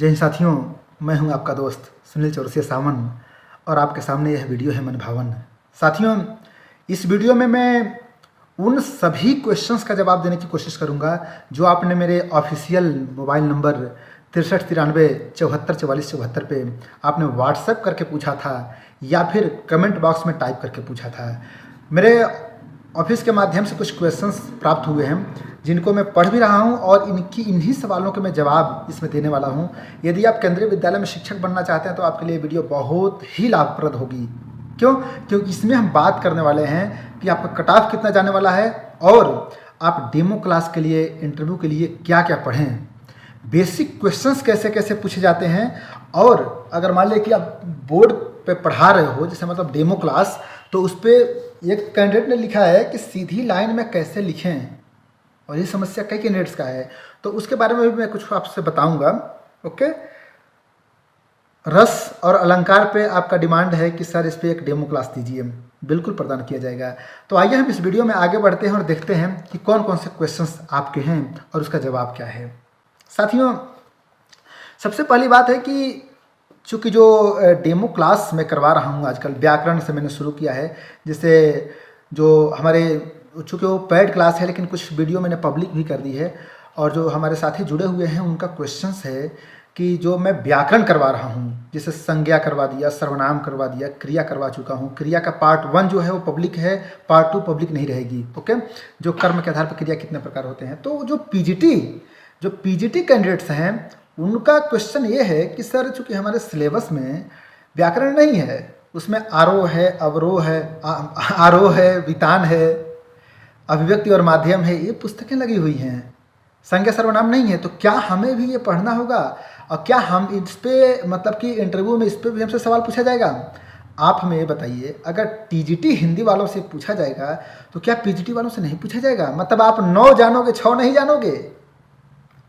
जय हिंद साथियों, मैं हूं आपका दोस्त सुनील चौरसिया सावन और आपके सामने यह वीडियो है मन भावन। साथियों, इस वीडियो में मैं उन सभी क्वेश्चंस का जवाब देने की कोशिश करूंगा जो आपने मेरे ऑफिशियल मोबाइल नंबर 6393744474 पे आपने व्हाट्सएप करके पूछा था या फिर कमेंट बॉक्स में टाइप करके पूछा था। मेरे ऑफिस के माध्यम से कुछ क्वेश्चंस प्राप्त हुए हैं जिनको मैं पढ़ भी रहा हूं और इन्हीं सवालों के मैं जवाब इसमें देने वाला हूं। यदि आप केंद्रीय विद्यालय में शिक्षक बनना चाहते हैं तो आपके लिए वीडियो बहुत ही लाभप्रद होगी। क्यों? क्योंकि इसमें हम बात करने वाले हैं कि आपका कट ऑफ कितना जाने वाला है और आप डेमो क्लास के लिए, इंटरव्यू के लिए क्या क्या पढ़ें, बेसिक क्वेश्चंस कैसे कैसे पूछे जाते हैं। और अगर मान लिया कि आप बोर्ड पे पढ़ा रहे हो, जैसे मतलब डेमो क्लास, तो उस पर एक कैंडिडेट ने लिखा है कि सीधी लाइन में कैसे लिखें, और ये समस्या कई कैंडिडेट्स का है, तो उसके बारे में भी मैं कुछ आपसे बताऊंगा। ओके, रस और अलंकार पे आपका डिमांड है कि सर इस पे एक डेमो क्लास दीजिए, बिल्कुल प्रदान किया जाएगा। तो आइए हम इस वीडियो में आगे बढ़ते हैं और देखते हैं कि कौन कौन से क्वेश्चंस आपके हैं और उसका जवाब क्या है। साथियों, सबसे पहली बात है कि चूँकि जो डेमो क्लास मैं करवा रहा हूँ आजकल, व्याकरण से मैंने शुरू किया है, जिससे जो हमारे, चूँकि वो पेड क्लास है लेकिन कुछ वीडियो मैंने पब्लिक भी कर दी है, और जो हमारे साथी जुड़े हुए हैं उनका क्वेश्चंस है कि जो मैं व्याकरण करवा रहा हूँ, जैसे संज्ञा करवा दिया, सर्वनाम करवा दिया, क्रिया करवा चुका हूँ। क्रिया का पार्ट 1 जो है वो पब्लिक है, पार्ट 2 पब्लिक नहीं रहेगी। ओके, जो कर्म के आधार पर क्रिया कितने प्रकार होते हैं। तो जो पीजीटी कैंडिडेट्स हैं उनका क्वेश्चन ये है कि सर चूँकि हमारे सिलेबस में व्याकरण नहीं है, उसमें आरोह है, अवरोह है, आरोह है, वितान है, अभिव्यक्ति और माध्यम है, ये पुस्तकें लगी हुई हैं, संज्ञा सर्वनाम नहीं है, तो क्या हमें भी ये पढ़ना होगा? और क्या हम इस पे, मतलब कि इंटरव्यू में इस पे भी हमसे सवाल पूछा जाएगा? आप हमें ये बताइए, अगर टीजीटी हिंदी वालों से पूछा जाएगा तो क्या पीजीटी वालों से नहीं पूछा जाएगा? मतलब आप 9 जानोगे, 6 नहीं जानोगे।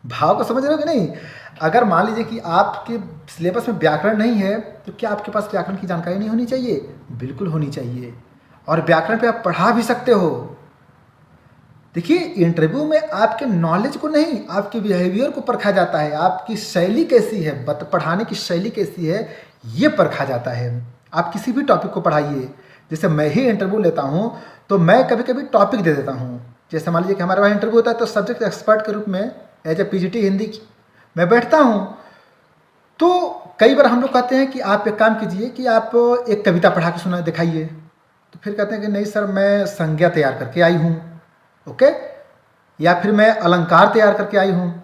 भाव को समझ रहे हो कि नहीं? अगर मान लीजिए कि आपके सिलेबस में व्याकरण नहीं है तो क्या आपके पास व्याकरण की जानकारी नहीं होनी चाहिए? बिल्कुल होनी चाहिए, और व्याकरण पे आप पढ़ा भी सकते हो। देखिए, इंटरव्यू में आपके नॉलेज को नहीं, आपके बिहेवियर को परखा जाता है, आपकी शैली कैसी है, पढ़ाने की शैली कैसी है, ये परखा जाता है। आप किसी भी टॉपिक को पढ़ाइए, जैसे मैं ही इंटरव्यू लेता हूँ तो मैं कभी कभी टॉपिक दे देता हूँ। जैसे मान लीजिए कि हमारे वहाँ इंटरव्यू होता है तो सब्जेक्ट एक्सपर्ट के रूप में एज ए पीजीटी हिंदी मैं बैठता हूँ, तो कई बार हम लोग कहते हैं कि आप एक काम कीजिए कि आप एक कविता पढ़ा के सुना दिखाइए, तो फिर कहते हैं कि नहीं सर मैं संज्ञा तैयार करके आई हूँ। ओके, या फिर मैं अलंकार तैयार करके आई हूँ,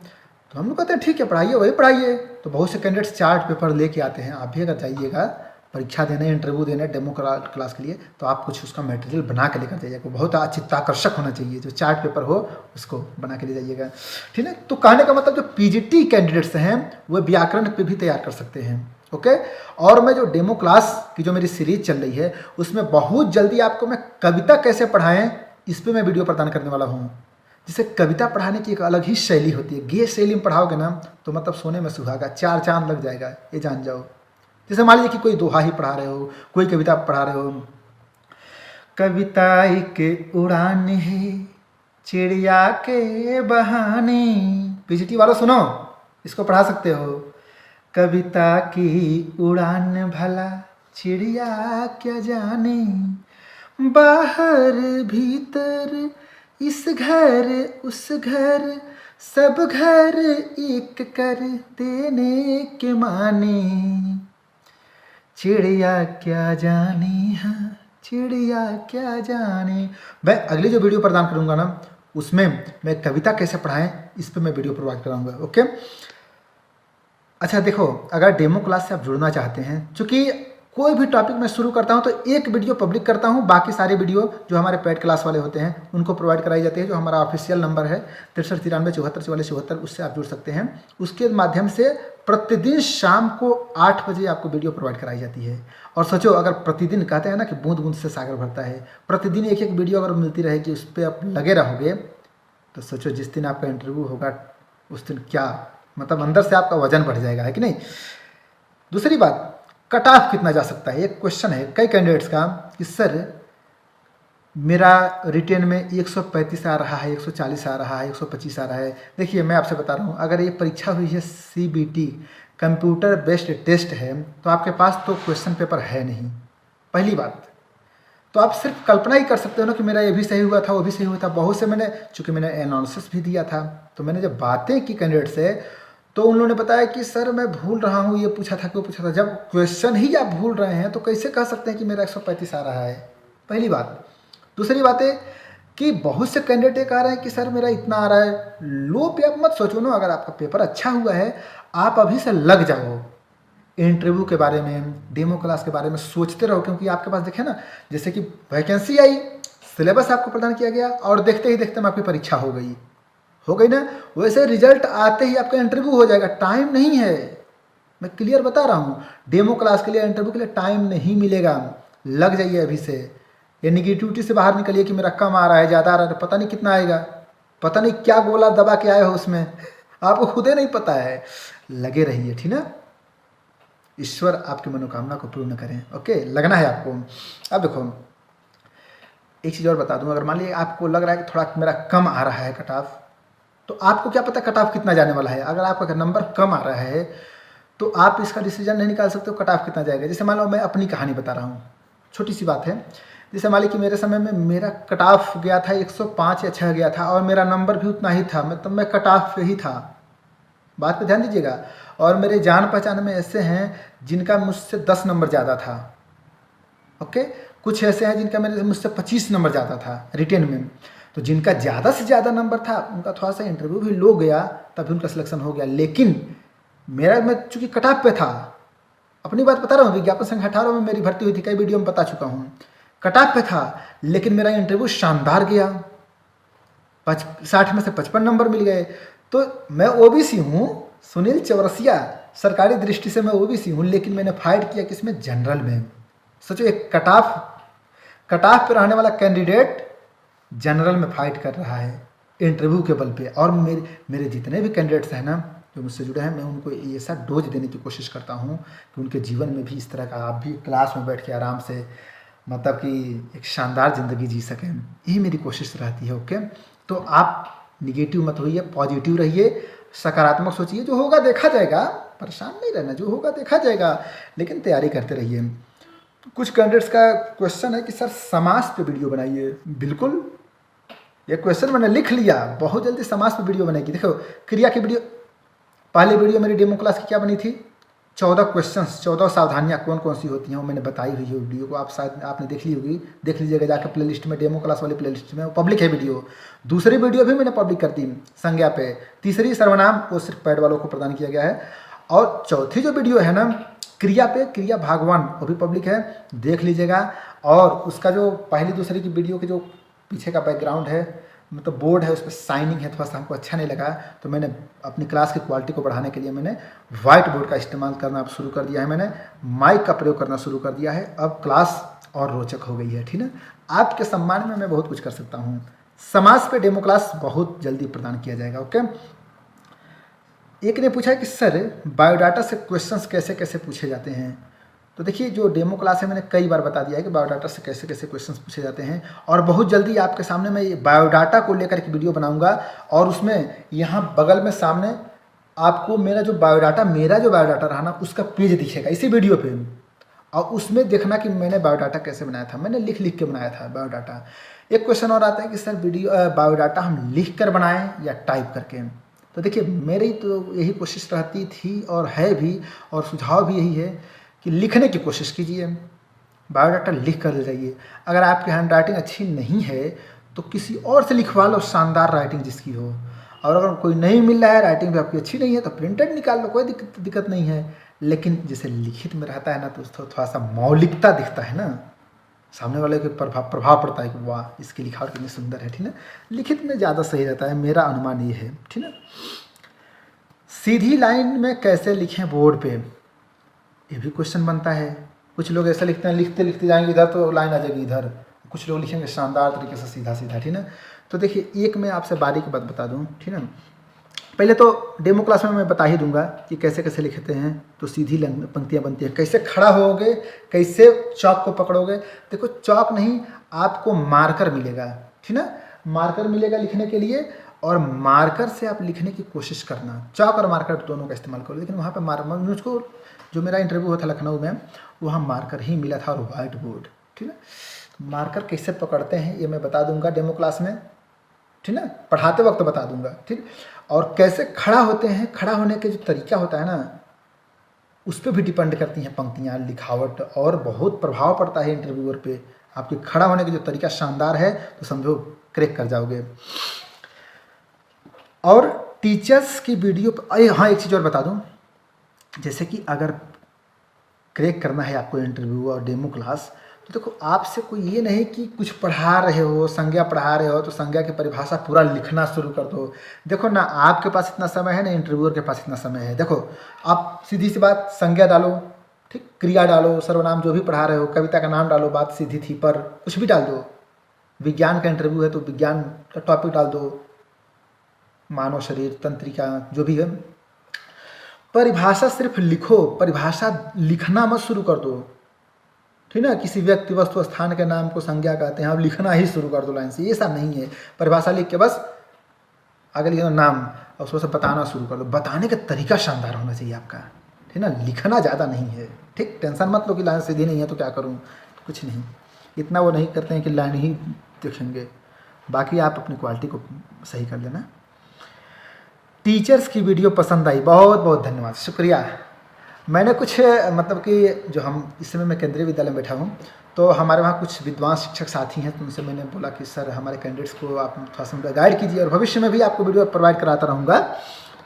तो हम लोग कहते हैं ठीक है पढ़ाइए, वही पढ़ाइए। तो बहुत से कैंडिडेट्स चार्ट पेपर लेके आते हैं। आप भी अगर जाइएगा परीक्षा देने, इंटरव्यू देने डेमो क्लास के लिए, तो आप कुछ उसका मटेरियल बना के लेकर जाइएगा। बहुत चित्ताकर्षक होना चाहिए, जो चार्ट पेपर हो उसको बना के ले जाइएगा, ठीक है। तो कहने का मतलब जो पीजीटी कैंडिडेट्स हैं वो व्याकरण पे भी तैयार कर सकते हैं। ओके, और मैं जो डेमो क्लास की जो मेरी सीरीज चल रही है उसमें बहुत जल्दी आपको मैं कविता कैसे पढ़ाएं इस पर मैं वीडियो प्रदान करने वाला हूँ। जिसे कविता पढ़ाने की एक अलग ही शैली होती है। गे शैली में पढ़ाओगे ना तो मतलब सोने में सुहागा, 4 चांद लग जाएगा, ये जान जाओ। जैसे मान लीजिए कि कोई दोहा ही पढ़ा रहे हो, कोई कविता पढ़ा रहे हो, कविता एक उड़ान है चिड़िया के बहाने। पीजीटी वालों सुनो, इसको पढ़ा सकते हो। कविता की उड़ान भला चिड़िया क्या जाने, बाहर भीतर इस घर उस घर सब घर एक कर देने के माने, चिड़िया क्या जाने, हाँ चिड़िया क्या जाने। मैं अगली जो वीडियो प्रदान करूंगा ना उसमें मैं कविता कैसे पढ़ाएं इस पर मैं वीडियो प्रोवाइड कराऊंगा। ओके, अच्छा देखो, अगर डेमो क्लास से आप जुड़ना चाहते हैं, चूँकि कोई भी टॉपिक मैं शुरू करता हूं तो एक वीडियो पब्लिक करता हूं, बाकी सारे वीडियो जो हमारे पेड क्लास वाले होते हैं उनको प्रोवाइड कराई जाती है। जो हमारा ऑफिशियल नंबर है 6393744474, उससे आप जुड़ सकते हैं। उसके माध्यम से प्रतिदिन शाम को 8 बजे आपको वीडियो प्रोवाइड कराई जाती है। और सोचो, अगर प्रतिदिन, कहते हैं ना कि बूंद बूंद से सागर भरता है, प्रतिदिन एक एक वीडियो अगर मिलती रहेगी, उस पर आप लगे रहोगे, तो सोचो जिस दिन आपका इंटरव्यू होगा उस दिन क्या, मतलब अंदर से आपका वजन बढ़ जाएगा, है कि नहीं। दूसरी बात, कट ऑफ कितना जा सकता है। एक क्वेश्चन है कई कैंडिडेट्स का कि सर मेरा रिटेन में 135 आ रहा है, 140 आ रहा है, 125 आ रहा है। देखिए मैं आपसे बता रहा हूँ, अगर ये परीक्षा हुई है CBT कंप्यूटर बेस्ड टेस्ट है तो आपके पास तो क्वेश्चन पेपर है नहीं, पहली बात। तो आप सिर्फ कल्पना ही कर सकते हो ना कि मेरा ये भी सही हुआ था, वो भी सही हुआ था। बहुत से मैंने, चूँकि मैंने एनालिसिस भी दिया था, तो मैंने जब बातें की कैंडिडेट से तो उन्होंने बताया कि सर मैं भूल रहा हूँ, ये पूछा था, क्यों पूछा था। जब क्वेश्चन ही आप भूल रहे हैं तो कैसे कह सकते हैं कि मेरा 135 आ रहा है, पहली बात। दूसरी बात है कि बहुत से कैंडिडेट ये कह रहे हैं कि सर मेरा इतना आ रहा है। लो पे आप मत सोचो ना, अगर आपका पेपर अच्छा हुआ है आप अभी से लग जाओ, इंटरव्यू के बारे में, डेमो क्लास के बारे में सोचते रहो, क्योंकि आपके पास देखे ना, जैसे कि वैकेंसी आई, सिलेबस आपको प्रदान किया गया और देखते ही देखते में आपकी परीक्षा हो गई ना, वैसे रिजल्ट आते ही आपका इंटरव्यू हो जाएगा। टाइम नहीं है, मैं क्लियर बता रहा हूँ, डेमो क्लास के लिए, इंटरव्यू के लिए टाइम नहीं मिलेगा। लग जाइए अभी से। ये निगेटिविटी से बाहर निकलिए कि मेरा कम आ रहा है, ज़्यादा आ रहा है, पता नहीं कितना आएगा, पता नहीं क्या गोला दबा के आए हो उसमें आपको खुद ही नहीं पता है। लगे रहिए, ठीक ना। ईश्वर आपकी मनोकामना को पूर्ण करें। ओके, लगना है आपको। अब देखो एक चीज़ और बता दूं, अगर मान लीजिए आपको लग रहा है कि थोड़ा मेरा कम आ रहा है कट ऑफ, तो आपको क्या पता कट ऑफ कितना जाने वाला है। अगर आपका नंबर कम आ रहा है तो आप इसका डिसीजन नहीं निकाल सकते हो कट ऑफ कितना जाएगा। जैसे मान लो मैं अपनी कहानी बता रहा हूँ, छोटी सी बात है। जैसे मान लीजिए कि मेरे समय में मेरा कट ऑफ गया था 105 या 6 गया था और मेरा नंबर भी उतना ही था, मतलब मैं कट ऑफ पे ही था। बात पे ध्यान दीजिएगा। और मेरे जान पहचान में ऐसे हैं जिनका मुझसे 10 नंबर ज़्यादा था। ओके, कुछ ऐसे हैं जिनका मेरे मुझसे 25 नंबर ज़्यादा था रिटेन में। तो जिनका ज़्यादा से ज़्यादा नंबर था उनका थोड़ा सा इंटरव्यू भी लो गया, तभी उनका सिलेक्शन हो गया। लेकिन मेरा, मैं चूँकि कट ऑफ पे था, अपनी बात बता रहा हूँ, विज्ञापन संघ 18 में मेरी भर्ती हुई थी, कई वीडियो में बता चुका हूँ। कट ऑफ पे था लेकिन मेरा इंटरव्यू शानदार गया, 60 में से 55 नंबर मिल गए। तो मैं ओबीसी हूँ, सुनील चौरसिया, सरकारी दृष्टि से मैं ओबीसी हूँ, लेकिन मैंने फाइट किया किसमें, जनरल में। सोचो एक कट ऑफ पे रहने वाला कैंडिडेट जनरल में फाइट कर रहा है इंटरव्यू के बल पे। और मेरे जितने भी कैंडिडेट्स हैं ना जो मुझसे जुड़े हैं, मैं उनको ऐसा डोज देने की कोशिश करता हूँ कि उनके जीवन में भी इस तरह का, आप भी क्लास में बैठ के आराम से, मतलब कि एक शानदार ज़िंदगी जी सकें, यही मेरी कोशिश रहती है। ओके, तो आप निगेटिव मत होइए, पॉजिटिव रहिए, सकारात्मक सोचिए। जो होगा देखा जाएगा, परेशान नहीं रहना, जो होगा देखा जाएगा, लेकिन तैयारी करते रहिए। कुछ कैंडिडेट्स का क्वेश्चन है कि सर समास पे वीडियो बनाइए। बिल्कुल, ये क्वेश्चन मैंने लिख लिया, बहुत जल्दी समास पे वीडियो बनेगी। देखो क्रिया की वीडियो, पहले वीडियो मेरी डेमो क्लास की क्या बनी थी, 14 क्वेश्चंस, 14 सावधानियाँ कौन कौन सी होती हैं, वो मैंने बताई हुई है। वीडियो को आप शायद आपने देख ली होगी, देख लीजिएगा जाकर प्लेलिस्ट में, डेमो क्लास वाली प्लेलिस्ट में, वो पब्लिक है वीडियो। दूसरी वीडियो भी मैंने पब्लिक कर दी संज्ञा पे। तीसरी सर्वनाम, वो सिर्फ पैड वालों को प्रदान किया गया है। और चौथी जो वीडियो है ना क्रिया पे, क्रिया भागवान, वो भी पब्लिक है, देख लीजिएगा। और उसका जो पहली दूसरी की वीडियो के जो पीछे का बैकग्राउंड है, मतलब बोर्ड है, उस पर शाइनिंग है, थोड़ा सा हमको अच्छा नहीं लगा, तो मैंने अपनी क्लास की क्वालिटी को बढ़ाने के लिए मैंने वाइट बोर्ड का इस्तेमाल करना शुरू कर दिया है। मैंने माइक का प्रयोग करना शुरू कर दिया है। अब क्लास और रोचक हो गई है, ठीक है। आपके सम्मान में मैं बहुत कुछ कर सकता हूँ। समाज पे डेमो क्लास बहुत जल्दी प्रदान किया जाएगा। ओके, एक ने पूछा कि सर बायोडाटा से क्वेश्चंस कैसे कैसे पूछे जाते हैं। तो देखिए, जो डेमो क्लास है मैंने कई बार बता दिया है कि बायोडाटा से कैसे कैसे क्वेश्चंस पूछे जाते हैं। और बहुत जल्दी आपके सामने मैं ये बायोडाटा को लेकर एक वीडियो बनाऊंगा, और उसमें यहाँ बगल में सामने आपको मेरा जो बायोडाटा रहा ना, उसका पेज दिखेगा इसी वीडियो पे। और उसमें देखना कि मैंने बायोडाटा कैसे बनाया था, मैंने लिख लिख के बनाया था बायोडाटा। एक क्वेश्चन और आता है कि सर बायोडाटा हम लिख कर बनाएं या टाइप करके। तो देखिए, मेरी तो यही कोशिश रहती थी और है भी, और सुझाव भी यही है कि लिखने की कोशिश कीजिए, बायोडाटा लिख कर ले जाइए। अगर आपकी हैंड राइटिंग अच्छी नहीं है तो किसी और से लिखवा लो, शानदार राइटिंग जिसकी हो। और अगर कोई नहीं मिल रहा है, राइटिंग भी आपकी अच्छी नहीं है, तो प्रिंटेड निकाल लो, कोई दिक्कत नहीं है। लेकिन जैसे लिखित में रहता है ना, तो थोड़ा सा मौलिकता दिखता है ना, सामने वाले के प्रभाव पड़ता है कि वाह इसकी लिखावट कितनी सुंदर है, ठीक है। लिखित में ज़्यादा सही रहता है, मेरा अनुमान ये है, ठीक है। सीधी लाइन में कैसे लिखें बोर्ड पे, ये भी क्वेश्चन बनता है। कुछ लोग ऐसा लिखते हैं, लिखते लिखते जाएंगे इधर तो लाइन आ जाएगी इधर, कुछ लोग लिखेंगे शानदार तरीके से सीधा सीधा, ठीक है। तो देखिए, एक मैं आपसे बारीक बात बता दूं, ठीक है। पहले तो डेमो क्लास में मैं बता ही दूंगा कि कैसे कैसे लिखते हैं। तो सीधी पंक्तियां बनती हैं, कैसे खड़ा होगे, कैसे चौक को पकड़ोगे। देखो, चौक नहीं, आपको मार्कर मिलेगा, ठीक है। मार्कर मिलेगा लिखने के लिए, और मार्कर से आप लिखने की कोशिश करना। चौक और मार्कर दोनों का इस्तेमाल करो, लेकिन वहाँ पर मुझको जो मेरा इंटरव्यू हुआ था लखनऊ में, वहाँ मार्कर ही मिला था और वाइट बोर्ड। ठीक है, मार्कर कैसे पकड़ते हैं ये मैं बता दूंगा डेमो क्लास में, ठीक है, पढ़ाते वक्त बता दूंगा। ठीक, और कैसे खड़ा होते हैं, खड़ा होने के जो तरीका होता है ना, उस पर भी डिपेंड करती हैं पंक्तियाँ, लिखावट, और बहुत प्रभाव पड़ता है इंटरव्यूअर पे। आपके खड़ा होने का जो तरीका शानदार है तो समझो क्रैक कर जाओगे। और टीचर्स की वीडियो पर हाँ एक चीज़ और बता दूं, जैसे कि अगर क्रैक करना है आपको इंटरव्यू और डेमो क्लास, तो देखो आपसे कोई ये नहीं कि कुछ पढ़ा रहे हो, संज्ञा पढ़ा रहे हो तो संज्ञा की परिभाषा पूरा लिखना शुरू कर दो। देखो ना आपके पास इतना समय है, ना इंटरव्यूअर के पास इतना समय है। देखो आप सीधी सी बात संज्ञा डालो, ठीक, क्रिया डालो, सर्वनाम जो भी पढ़ा रहे हो, कविता का नाम डालो, बात सीधी थी पर कुछ भी डाल दो। विज्ञान का इंटरव्यू है तो विज्ञान का टॉपिक डाल दो, मानव शरीर, तंत्रिका, जो भी है। परिभाषा सिर्फ लिखो, परिभाषा लिखना मत शुरू कर दो, ठीक ना। किसी व्यक्ति, वस्तु, स्थान के नाम को संज्ञा कहते हैं, आप लिखना ही शुरू कर दो लाइन से, ये सब नहीं है। परिभाषा लिख के बस आगे लिखना नाम और उसको सब बताना शुरू कर दो। बताने का तरीका शानदार होना चाहिए आपका, ठीक ना, लिखना ज़्यादा नहीं है। ठीक, टेंशन मत लो कि लाइन सीधी नहीं है तो क्या करूँ, कुछ नहीं, इतना वो नहीं करते हैं कि लाइन ही देखेंगे, बाकी आप अपनी क्वालिटी को सही कर लेना। टीचर्स की वीडियो पसंद आई, बहुत बहुत धन्यवाद, शुक्रिया। मैंने कुछ मतलब कि जो हम इस समय मैं केंद्रीय विद्यालय में बैठा हूँ, तो हमारे वहाँ कुछ विद्वान शिक्षक साथी हैं, तो उनसे मैंने बोला कि सर हमारे कैंडिडेट्स को आप थोड़ा सा गाइड कीजिए, और भविष्य में भी आपको वीडियो प्रोवाइड कराता रहूँगा।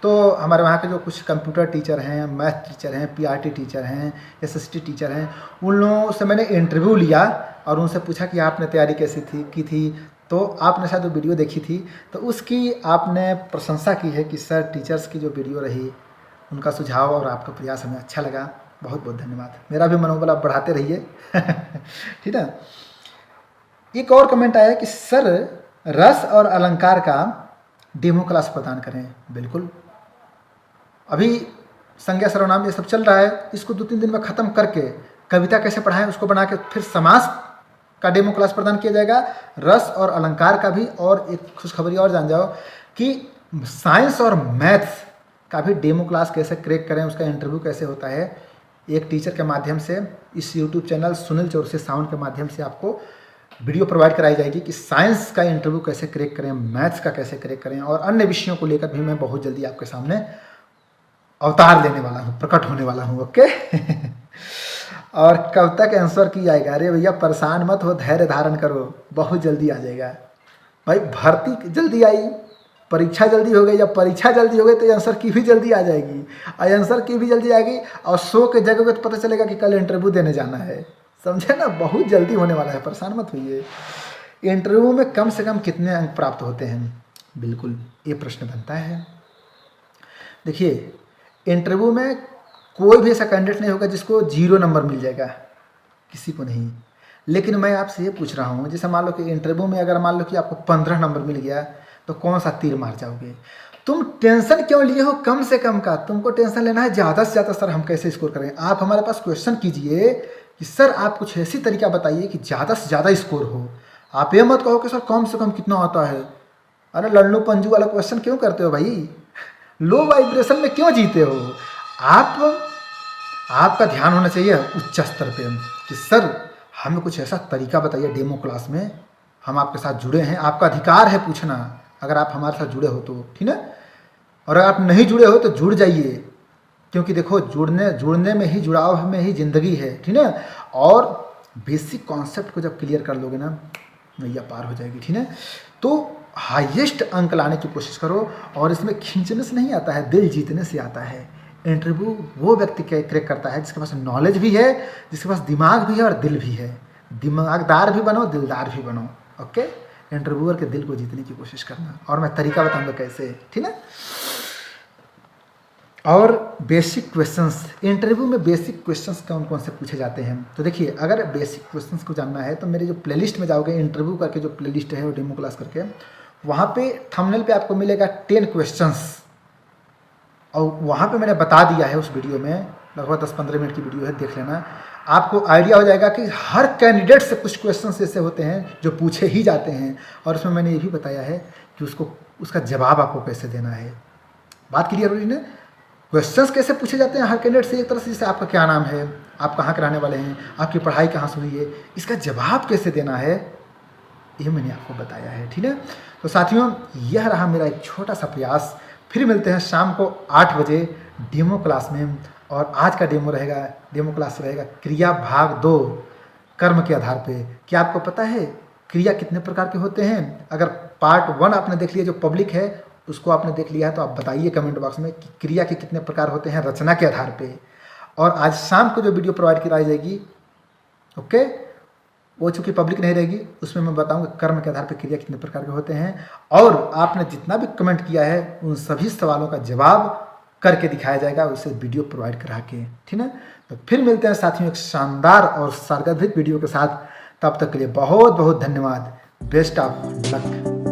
तो हमारे वहाँ के जो कुछ कंप्यूटर टीचर हैं, मैथ टीचर हैं, पीआरटी टीचर हैं, एसएसटी टीचर हैं, उन लोगों से मैंने इंटरव्यू लिया और उनसे पूछा कि आपने तैयारी कैसी की थी। तो आपने शायद वो वीडियो देखी थी, तो उसकी आपने प्रशंसा की है कि सर टीचर्स की जो वीडियो रही, उनका सुझाव और आपका प्रयास हमें अच्छा लगा, बहुत बहुत धन्यवाद। मेरा भी मनोबल आप बढ़ाते रहिए। ठीक है। एक और कमेंट आया कि सर रस और अलंकार का डेमो क्लास प्रदान करें। बिल्कुल, अभी संज्ञा सर्वनाम ये सब चल रहा है, इसको 2-3 दिन में ख़त्म करके कविता कैसे पढ़ाएं उसको बना के फिर समास का डेमो क्लास प्रदान किया जाएगा, रस और अलंकार का भी। और एक खुशखबरी और जान जाओ कि साइंस और मैथ्स का भी डेमो क्लास कैसे क्रैक करें, उसका इंटरव्यू कैसे होता है, एक टीचर के माध्यम से इस YouTube channel Sunil Chaurasia sound के माध्यम से आपको वीडियो प्रोवाइड कराई जाएगी कि साइंस का इंटरव्यू कैसे क्रैक करें, मैथ्स का कैसे क्रैक करें, और अन्य विषयों को लेकर भी मैं बहुत जल्दी आपके सामने अवतार लेने वाला हूँ, प्रकट होने वाला हूँ। ओके। और कब तक आंसर की जाएगा? अरे भैया परेशान मत हो, धैर्य धारण करो, बहुत जल्दी आ जाएगा भाई। भर्ती जल्दी आई, परीक्षा जल्दी हो गई, जब परीक्षा जल्दी हो गई तो आंसर की भी जल्दी आ जाएगी, और आंसर की भी जल्दी आएगी, और 100 के जगह तो पता चलेगा कि कल इंटरव्यू देने जाना है, समझे ना। बहुत जल्दी होने वाला है, परेशान मत होइए। इंटरव्यू में कम से कम कितने अंक प्राप्त होते हैं, बिल्कुल ये प्रश्न बनता है। देखिए इंटरव्यू में कोई भी ऐसा कैंडिडेट नहीं होगा जिसको 0 नंबर मिल जाएगा, किसी को नहीं। लेकिन मैं आपसे ये पूछ रहा हूँ, जैसे मान लो कि इंटरव्यू में अगर मान लो कि आपको 15 नंबर मिल गया तो कौन सा तीर मार जाओगे? तुम टेंशन क्यों लिए हो कम से कम का? तुमको टेंशन लेना है ज़्यादा से ज़्यादा, सर हम कैसे स्कोर करें। आप हमारे पास क्वेश्चन कीजिए कि सर आप कुछ ऐसी तरीका बताइए कि ज़्यादा से ज़्यादा स्कोर हो। आप ये मत कहो कि सर कम से कम कितना आता है। अरे लल्लू पंजू वाला क्वेश्चन क्यों करते हो भाई? लो वाइब्रेशन में क्यों जीते हो? आपका ध्यान होना चाहिए उच्च स्तर पे कि सर हमें कुछ ऐसा तरीका बताइए डेमो क्लास में, हम आपके साथ जुड़े हैं, आपका अधिकार है पूछना, अगर आप हमारे साथ जुड़े हो तो, ठीक है। और अगर आप नहीं जुड़े हो तो जुड़ जाइए, क्योंकि देखो जुड़ने में ही, जुड़ाव में ही ज़िंदगी है, ठीक है। और बेसिक कॉन्सेप्ट को जब क्लियर कर लोगे ना, नैया पार हो जाएगी, ठीक है। तो हाईएस्ट अंक लाने की कोशिश करो, और इसमें खींचने से नहीं आता है, दिल जीतने से आता है। इंटरव्यू वो व्यक्ति क्रैक करता है जिसके पास नॉलेज भी है, जिसके पास दिमाग भी है और दिल भी है। दिमागदार भी बनो, दिलदार भी बनो। ओके, इंटरव्यूअर के दिल को जीतने की कोशिश करना, और मैं तरीका बताऊंगा कैसे, ठीक है। और बेसिक क्वेश्चंस, इंटरव्यू में बेसिक क्वेश्चंस कौन कौन से पूछे जाते हैं? तो देखिए अगर बेसिक क्वेश्चंस को जानना है तो मेरे जो प्लेलिस्ट में जाओगे, इंटरव्यू करके जो प्लेलिस्ट है वो डेमो क्लास करके, वहाँ पे थंबनेल पे आपको मिलेगा 10 क्वेश्चंस, और वहाँ पे मैंने बता दिया है उस वीडियो में लगभग 10-15 मिनट की वीडियो है, देख लेना। आपको आइडिया हो जाएगा कि हर कैंडिडेट से कुछ क्वेश्चन ऐसे होते हैं जो पूछे ही जाते हैं, और उसमें मैंने ये भी बताया है कि उसका जवाब आपको कैसे देना है। बात क्लियर हुई ना? क्वेश्चंस कैसे पूछे जाते हैं हर कैंडिडेट से, एक तरह से, जैसे आपका क्या नाम है, आप कहाँ के रहने वाले हैं, आपकी पढ़ाई कहाँ से हुई है, इसका जवाब कैसे देना है, ये मैंने आपको बताया है। ठीक है, तो साथियों यह रहा मेरा एक छोटा सा प्रयास। फिर मिलते हैं शाम को 8 बजे डेमो क्लास में, और आज का डेमो क्लास रहेगा क्रिया भाग 2, कर्म के आधार पे। क्या आपको पता है क्रिया कितने प्रकार के होते हैं? अगर पार्ट 1 आपने देख लिया, जो पब्लिक है उसको आपने देख लिया है, तो आप बताइए कमेंट बॉक्स में कि क्रिया के कितने प्रकार होते हैं रचना के आधार पे। और आज शाम को जो वीडियो प्रोवाइड कराई जाएगी, ओके, वो चूँकि पब्लिक नहीं रहेगी, उसमें मैं बताऊंगा कर्म के आधार पर क्रिया कितने प्रकार के होते हैं, और आपने जितना भी कमेंट किया है उन सभी सवालों का जवाब करके दिखाया जाएगा उसे वीडियो प्रोवाइड करा के। ठीक है, तो फिर मिलते हैं साथियों एक शानदार और सार्वधिक वीडियो के साथ। तब तक के लिए बहुत बहुत धन्यवाद। Best of luck.